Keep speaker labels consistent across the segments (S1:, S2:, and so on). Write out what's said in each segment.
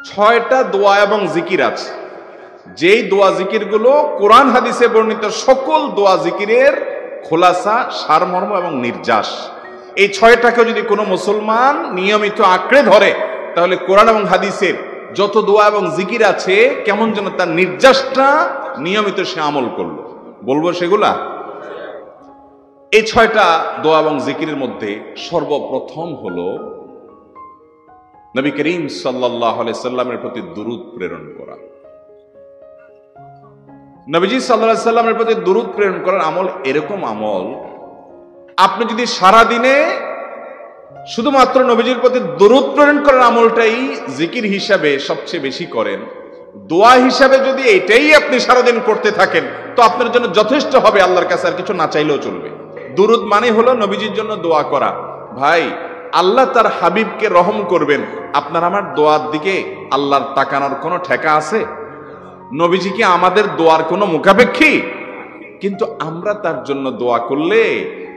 S1: 6টা দোয়া এবং জিকির আছে, যেই দোয়া জিকিরগুলো কোরআন হাদিসে বর্ণিত সকল দোয়া জিকিরের খোলাসা, সারমর্ম এবং নির্যাস। এই 6টাকে যদি কোনো মুসলমান নিয়মিত আঁকড়ে ধরে, তাহলে কোরআন এবং হাদিসের যত দোয়া এবং জিকির আছে কেমন যেন তার নির্যাসটা নিয়মিত সে আমল করলো। বলবো সেগুলা। এই 6টা দোয়া এবং জিকিরের মধ্যে সর্বপ্রথম হলো নবী করিম সাল্লাল্লাহু আলাইহি সাল্লামের প্রতি দুরূদ প্রেরণ করা। নবীজি সাল্লাল্লাহু আলাইহি সাল্লামের প্রতি দুরূদ প্রেরণ করার আমল এরকম আমল, আপনি যদি সারা দিনে শুধুমাত্র নবীজির প্রতি দুরূদ প্রেরণ করার আমলটাই জিকির হিসাবে সবচেয়ে বেশি করেন, দোয়া হিসাবে যদি এটাই আপনি সারাদিন করতে থাকেন, তো আপনার জন্য যথেষ্ট হবে, আল্লাহর কাছে আর কিছু না চাইলেও চলবে। দুরূদ মানে হলো নবীজির জন্য দোয়া করা। ভাই, আল্লাহ তার হাবিবকে রহম করবেন, আপনার আমার দোয়ার দিকে আল্লাহর তাকানোর কোনো ঠেকা আছে? নবীজি কি আমাদের দোয়ার কোনো মুখাপেক্ষী? কিন্তু আমরা তার জন্য দোয়া করলে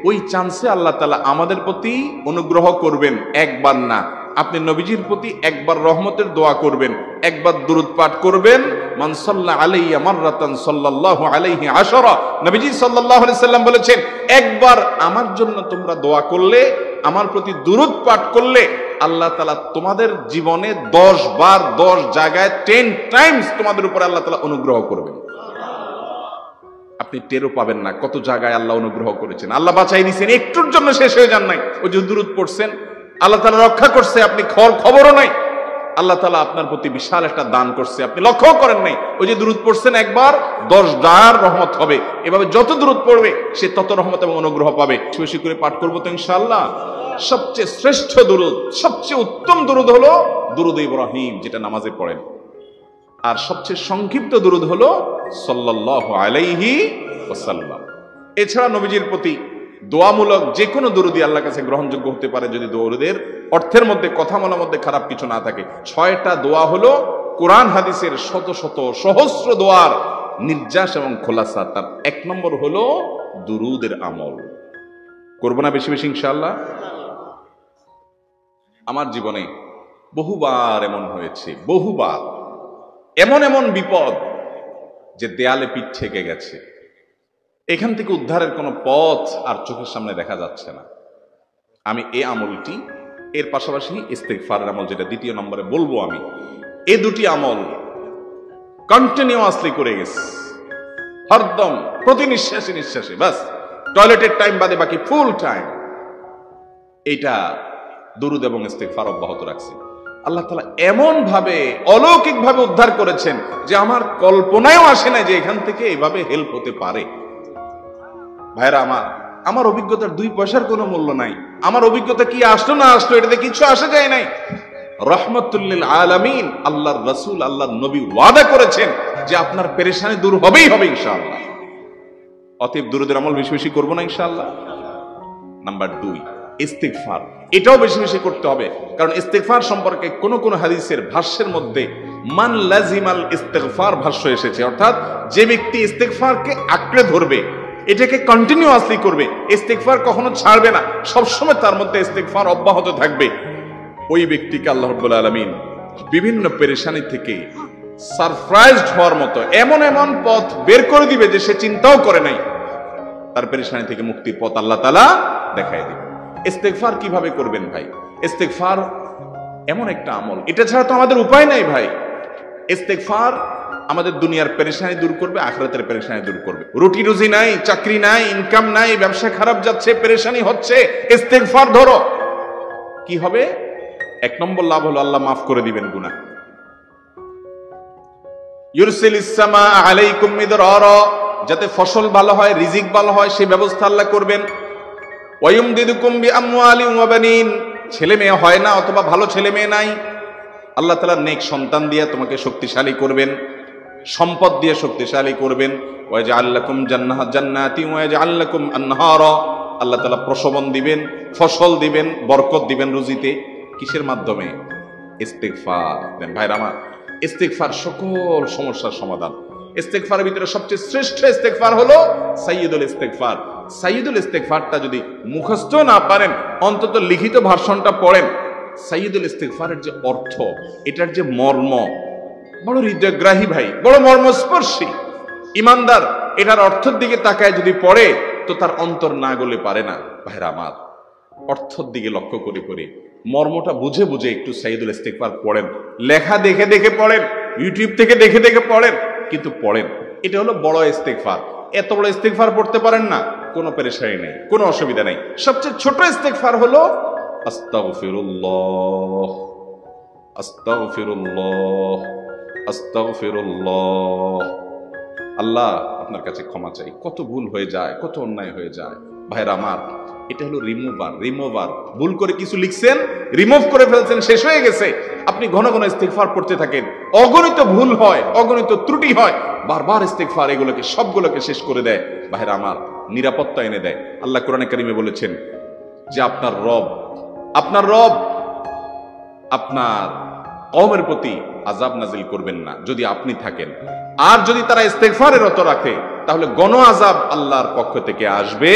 S1: ওই চান্সে আল্লাহ তাআলা আমাদের প্রতি অনুগ্রহ করবেন। একবার না, আপনি নবীজির প্রতি একবার রহমতের দোয়া করবেন, একবার দুরূদ পাঠ করবেন। মান সাল্লা আলাইয়া মাররাতান সাল্লাল্লাহু আলাইহি আশরা, নবীজি সাল্লাল্লাহু আলাইহি সাল্লাম বলেছেন, একবার আমার জন্য তোমরা দোয়া করলে, আমার প্রতি দুরূদ পাঠ করলে, আল্লাহ তাআলা তোমাদের জীবনে 10 বার 10 জায়গায় 10 টাইমস তোমাদের উপর আল্লাহ তাআলা অনুগ্রহ করবেন। আপনি টেরও পাবেন না কত জায়গায় আল্লাহ অনুগ্রহ করেছেন। আল্লাহ বাঁচাই দিয়েছেন, একটুর জন্য শেষ হয়ে যান নাই। ওই যে দুরূদ পড়ছেন, আল্লাহ তাআলা রক্ষা করছে, আপনি খবরও নাই। আল্লাহ তাআলা আপনার প্রতি বিশাল একটা দান করছে, আপনি লক্ষ্য করেন নাই। ওই যে দুরূদ পড়ছেন একবার, 10 বার রহমত হবে। এভাবে যত দুরূদ পড়বে সে তত রহমত এবং অনুগ্রহ পাবে। বেশি করে পাঠ করবো তো ইনশাআল্লাহ। সবচেয়ে শ্রেষ্ঠ দুরূদ, সবচেয়ে উত্তম দুরূদ হলো দুরূদ ইব্রাহিম, যেটা নামাজে পড়েন। আর সবচেয়ে সংক্ষিপ্ত দুরূদ হলো সাল্লাল্লাহু আলাইহি ওয়াসাল্লাম। এছাড়া নবীজির প্রতি দোয়ামূলক যে কোনো দুরূদই আল্লাহর কাছে গ্রহণযোগ্য হতে পারে, যদি দুরূদের অর্থের মধ্যে, কথা বলার মধ্যে খারাপ কিছু না থাকে। 6টা দোয়া হলো কোরআন হাদিসের শত শত সহস্র দোয়ার নির্যাস এবং খোলাসা। তার 1 নম্বর হলো দুরূদের আমল। করবো না বেশি বেশি ইনশাআল্লাহ? আমার জীবনে বহুবার এমন হয়েছে, বহুবার এমন এমন বিপদ যে দেয়ালে পিঠ ঠেকে গেছে, এখান থেকে উদ্ধারের কোনো পথ আর চোখের সামনে দেখা যাচ্ছে না। আমি এই আমলটি, এর পাশাপাশি ইস্তেগফারের আমল, যেটা 2 নম্বরে বলবো আমি, এই 2টি আমল কন্টিনিউয়াসলি করে গেছে, হরদম প্রতি নিঃশ্বাসে নিঃশ্বাসে, বাস টয়লেটের টাইম বাদে বাকি ফুল টাইম এইটা দুরূদ এবং ইস্তেগফার অব্যাহত রাখছি। আল্লাহ তাআলা এমন ভাবে অলৌকিক ভাবে উদ্ধার করেছেন যে আমার কল্পনায়ও আসে না যে এখান থেকে এইভাবে হেল্প হতে পারে। ভাইরা আমার অভিজ্ঞতার 2 পয়সার কোনো মূল্য নাই। আমার অভিজ্ঞতা কি আসলো না আসলো এটাতে কিছু আসে যায় নাই। রহমাতুল লিল আলামিন আল্লাহর রাসূল, আল্লাহর নবী ওয়াদা করেছেন যে আপনার পেরেশানি দূর হবেই হবে ইনশাআল্লাহ। অতএব দুরূদের আমল বেশি বেশি করব না ইনশাআল্লাহ। নাম্বার 2, ইস্তেগফার। এটাও বেশি বেশি করতে হবে, কারণ ইস্তেগফার সম্পর্কে কোন কোন হাদিসের ভাষ্যের মধ্যে মান লাজিমাল ইস্তেগফার ভাষ্য এসেছে, অর্থাৎ যে ব্যক্তি ইস্তেগফারকে আঁকড়ে ধরবে, এটাকে কন্টিনিউয়াসলি করবে, ইস্তেগফার কখনো ছাড়বে না, সবসময় তার মধ্যে ইস্তেগফার অব্যাহত থাকবে, ওই ব্যক্তিকে আল্লাহ রাব্বুল আলামিন বিভিন্ন পেরেশানি থেকে সারপ্রাইজড হওয়ার মতো এমন এমন পথ বের করে দিবে যে সে চিন্তাও করে নাই। তার পেরেশানি থেকে মুক্তির পথ আল্লাহ তাআলা দেখায় দিবে। ইস্তেগফার কিভাবে করবেন ভাই? ইস্তেগফার এমন একটা আমল, এটা ছাড়া তো আমাদের উপায় নাই ভাই। ইস্তেগফার আমাদের দুনিয়ার পেরেশানি দূর করবে, আখিরাতের পেরেশানি দূর করবে। রুটি রুজি নাই, চাকরি নাই, ইনকাম নাই, ব্যবসা খারাপ যাচ্ছে, পেরেশানি হচ্ছে, ইস্তেগফার ধরো, কি হবে? 1 নম্বর লাভ হলো আল্লাহ মাফ করে দিবেন গুনাহ। ইউরসিলিস সামা আলাইকুম মিদরারা, যাতে ফসল ভালো হয়, রিজিক ভালো হয়, সেই ব্যবস্থা আল্লাহ করবেন। ওয়ায়ুমদিদুকুম বিআমওয়ালিন ওয়া বানিন, ছেলে মেয়ে হয় না অথবা ভালো ছেলে মেয়ে নাই, আল্লাহ তাআলা নেক সন্তান দিয়ে তোমাকে শক্তিশালী করবেন, সম্পদ দিয়ে শক্তিশালী করবেন। ওয়াজআল লাকুম জান্নাতি ওয়াজআল লাকুম আনহারা, আল্লাহ তাআলা প্রসবন দিবেন, ফসল দিবেন, বরকত দিবেন রুজিতে। কিসের মাধ্যমে? ইস্তেগফার দেন। ভাইরা আমার, ইস্তেগফার সকল সমস্যার সমাধান। ইস্তেগফারের ভিতরে সবচেয়ে শ্রেষ্ঠ ইস্তেগফার হলো সাইয়্যিদুল ইস্তেগফার। সাইয়্যিদুল ইস্তেগফারটা যদি মুখস্থ না পারেন, অন্তত লিখিত ভার্সনটা পড়েন, সাইয়্যিদুল ইস্তিগফারের যে অর্থ, এটার যে মর্ম বড় হৃদয়গ্রাহী ভাই, বড় মর্মস্পর্শী। ইমানদার এটার অর্থের দিকে তাকায় যদি পড়ে তো তার অন্তর না গলে পারে না। ভাইরা আমার, অর্থের দিকে লক্ষ্য করে করে মর্মটা বুঝে বুঝে একটু সাইয়্যিদুল ইস্তিগফার পড়েন। লেখা দেখে দেখে পড়েন, ইউটিউব থেকে দেখে দেখে পড়েন, কিন্তু পড়েন। এটা হলো বড় ইস্তিগফার। এত বড় ইস্তিগফার পড়তে পারেন না, কোনো পেরেশানি নেই, কোনো অসুবিধা নেই। সবচেয়ে ছোট ইস্তিগফার হলো আস্তাগফিরুল্লাহ, আস্তাগফিরুল্লাহ, আস্তাগফিরুল্লাহ। আল্লাহ আপনার কাছে ক্ষমা চাই, কত ভুল হয়ে যায়, কত অন্যায় হয়ে যায়। ভাইরা আমার, এটা হলো রিমুভার। ভুল করে কিছু লিখছেন, রিমুভ করে ফেলছেন, শেষ হয়ে গেছে। আপনি ঘন ঘন ইস্তিগফার পড়তে থাকেন, অগণিত ভুল হয়, অগণিত ত্রুটি হয়, বারবার ইস্তিগফার এগুলোকে সবগুলোকে শেষ করে দেয়। ভাইরা আমার, নিরাপত্তা এনে দেয়। আল্লাহ কোরআনে কারিমে বলেছেন যে আপনার রব আপনার কওমের প্রতি আযাব নাজিল করবেন না যদি আপনি থাকেন। আর যদি তারা ইস্তিগফারে রত রাখে তাহলে গণ আযাব আল্লাহর পক্ষ থেকে আসবে।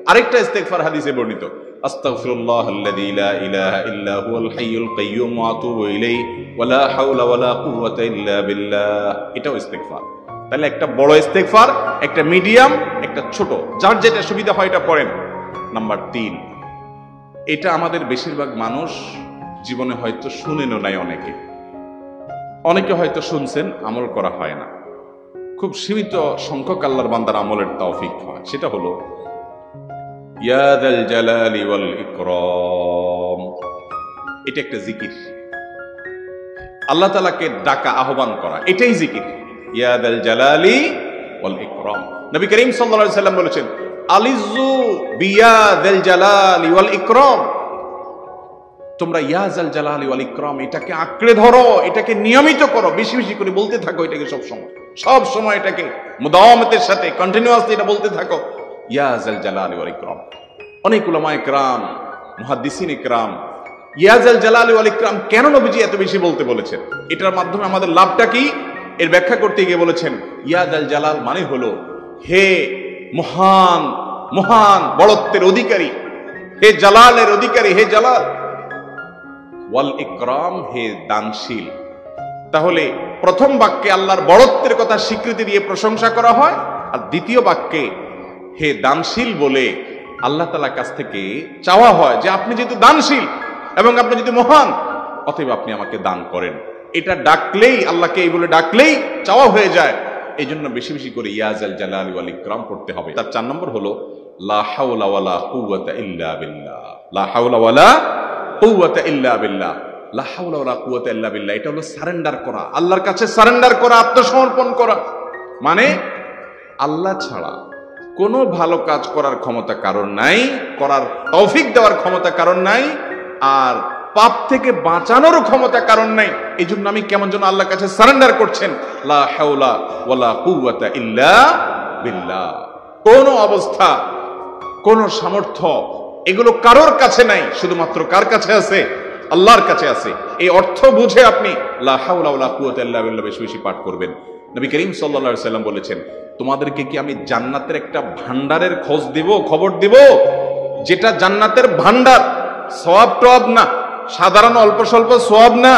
S1: আরেকটা ইস্তিগফার হাদিসে বর্ণিত, আস্তাগফিরুল্লাহাল্লাযী লা ইলাহা ইল্লা হুয়াল হাইয়ুল কাইয়্যুম ওয়া আতুবু ইলাইহি ওয়া লা হাওলা ওয়া লা কুওয়াতা ইল্লা বিল্লাহ। এটাও ইস্তিগফার। তাহলে একটা বড় ইস্তিগফার, একটা মিডিয়াম, একটা ছোট, যার যেটা সুবিধা হয় এটা পড়েন। নাম্বার 3, এটা আমাদের বেশিরভাগ মানুষ জীবনে হয়তো শুনেনও নাই, অনেকে হয়তো শুনছেন, আমল করা হয় না। খুব সীমিত সংখ্যক আল্লাহর বান্দার আমলের তৌফিক হয়। সেটা হলো ইয়া যাল জালালি ওয়াল ইকরাম। এটা একটা জিকির, আল্লাহ তাআলাকে ডাকা, আহ্বান করা, এটাই জিকির। ইয়া যাল জালালি ওয়াল ইকরাম। নবী করিম সাল্লাল্লাহু আলাইহি সাল্লাম বলেছেন, আলিজু বিয়া যাল জালালি ওয়াল ইকরাম। তোমরা ইয়া যাল জালালি ওয়াল ইকরাম এটাকে আঁকড়ে ধরো, এটাকে নিয়মিত করো, বেশি বেশি করে বলতে থাকো এটাকে সব সময় এটাকে মুদাওয়ামাতের সাথে কন্টিনিউয়াসলি এটা বলতে থাকো, ইয়া যাল জালালি ওয়াল ইকরাম। অনেক উলামায়ে কেরাম, মুহাদ্দিসিনে কেরাম ইয়া যাল জালালি ওয়াল ইকরাম কেন নবীজি এত বেশি বলতে বলেছেন, এটার মাধ্যমে আমাদের লাভটা কি, এর ব্যাখ্যা করতে গিয়ে বলেছেন ইয়া যাল জালাল মানে হলো হে মহান মহান বড়ত্বের অধিকারী, হে জালালের অধিকারী, হে জালাল। ওয়াল ইকরাম, হে দানশীল। তাহলে প্রথম বাক্যে আল্লাহর বড়ত্বের কথা স্বীকৃতি দিয়ে প্রশংসা করা হয়, আর দ্বিতীয় বাক্যে হে দানশীল বলে আল্লাহ তাআলার কাছ থেকে চাওয়া হয় যে আপনি যেহেতু দানশীল এবং আপনি যদি মহান, অতএব আপনি আমাকে দান করেন। এটা ডাকলেই, আল্লাহকে এই বলে ডাকলেই চাওয়া হয়ে যায়। এই জন্য বেশি বেশি করে ইয়া যাল জালালি ওয়াল ইকরাম পড়তে হবে। তার 4 নম্বর হলো লা হাওলা ওয়ালা কুওয়াতা ইল্লা বিল্লাহ। লা হাওলা ওয়ালা কুওয়াতা ইল্লা বিল্লাহ। লা হাওলা ওয়ালা কুওয়াতা ইল্লা বিল্লাহ, এটা হলো সারেন্ডার করা, আল্লাহর কাছে সারেন্ডার করা, আত্মসমর্পণ করা। মানে আল্লাহ ছাড়া কোনো ভালো কাজ করার ক্ষমতা কারণ নাই, করার তৌফিক দেওয়ার ক্ষমতা কারণ নাই, আর পাপ থেকে বাঁচানোর ক্ষমতা কারণ নাই। এই জন্য আমি কেমন যেন আল্লাহর কাছে সারেন্ডার করছেন, লা হাওলা ওয়ালা কুওয়াতা ইল্লা বিল্লাহ। কোন অবস্থা, কোন সামর্থ্য, এগুলো কারোর কাছে নাই, শুধুমাত্র কার কাছে আছে? আল্লাহর কাছে আছে। এই অর্থ বুঝে আপনি লা হাওলা ওয়ালা কুওয়াতা ইল্লা বিল্লাহ বেশি বেশি পাঠ করবেন। নবী করিম সাল্লাল্লাহু আলাইহি সাল্লাম বলেছেন, তোমাদেরকে কি আমি জান্নাতের একটা ভান্ডারের খবর দিব, যেটা জান্নাতের ভান্ডার, সওয়াব টওয়াব না, সাধারণ অল্প স্বল্প সওয়াব না,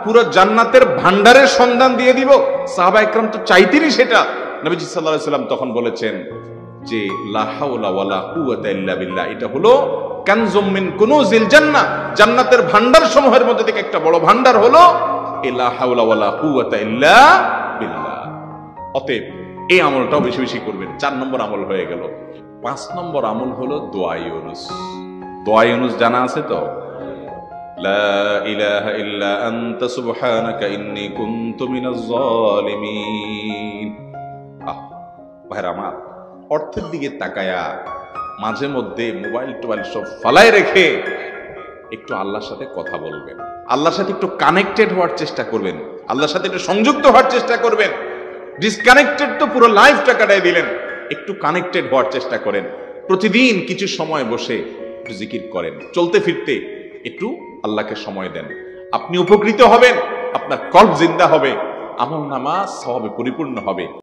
S1: পুরো জান্নাতের ভান্ডারের সন্ধান দিয়ে দিব। সাহাবায়ে কেরাম তো চাইতেনই সেটা। নবীজি সাল্লাল্লাহু আলাইহি সাল্লাম তখন বলেছেন যে লা হাওলা ওয়ালা কুওয়াতা ইল্লা বিল্লাহ, এটা হলো কানজুম মিন কুনুজিল জান্নাহ, জান্নাতের ভান্ডার সমূহের মধ্যে থেকে একটা বড় ভান্ডার হলো লা হাওলা ওয়ালা কুওয়াতা ইল্লা বিল্লাহ। অতএব এই আমলটাও বেশি বেশি করবেন। 4 নম্বর আমল হয়ে গেল। 5 নম্বর আমল হলো দোয়া ইউনুস। দোয়া ইউনুস জানা আছে তো? লা ইলাহা ইল্লা আনতা সুবহানাকা ইন্নী কুনতু মিনাজ জালিমিন। ভাইরা আমার, অর্থের দিকে তাকায়া মাঝে মধ্যে মোবাইল টোবাইল সব ফালায় রেখে একটু আল্লাহর সাথে কথা বলবেন, আল্লাহর সাথে একটু কানেক্টেড হওয়ার চেষ্টা করবেন, আল্লাহর সাথে একটু সংযুক্ত হওয়ার চেষ্টা করবেন। ডিসকানেক্টেড তো পুরো লাইফটা কাটাই দিলেন, একটু কানেক্টেড হওয়ার চেষ্টা করেন। প্রতিদিন কিছু সময় বসে একটু জিকির করেন, চলতে ফিরতে একটু আল্লাহকে সময় দেন। আপনি উপকৃত হবেন, আপনার কল্ব জিন্দা হবে, আমলনামা সওয়াবে পরিপূর্ণ হবে।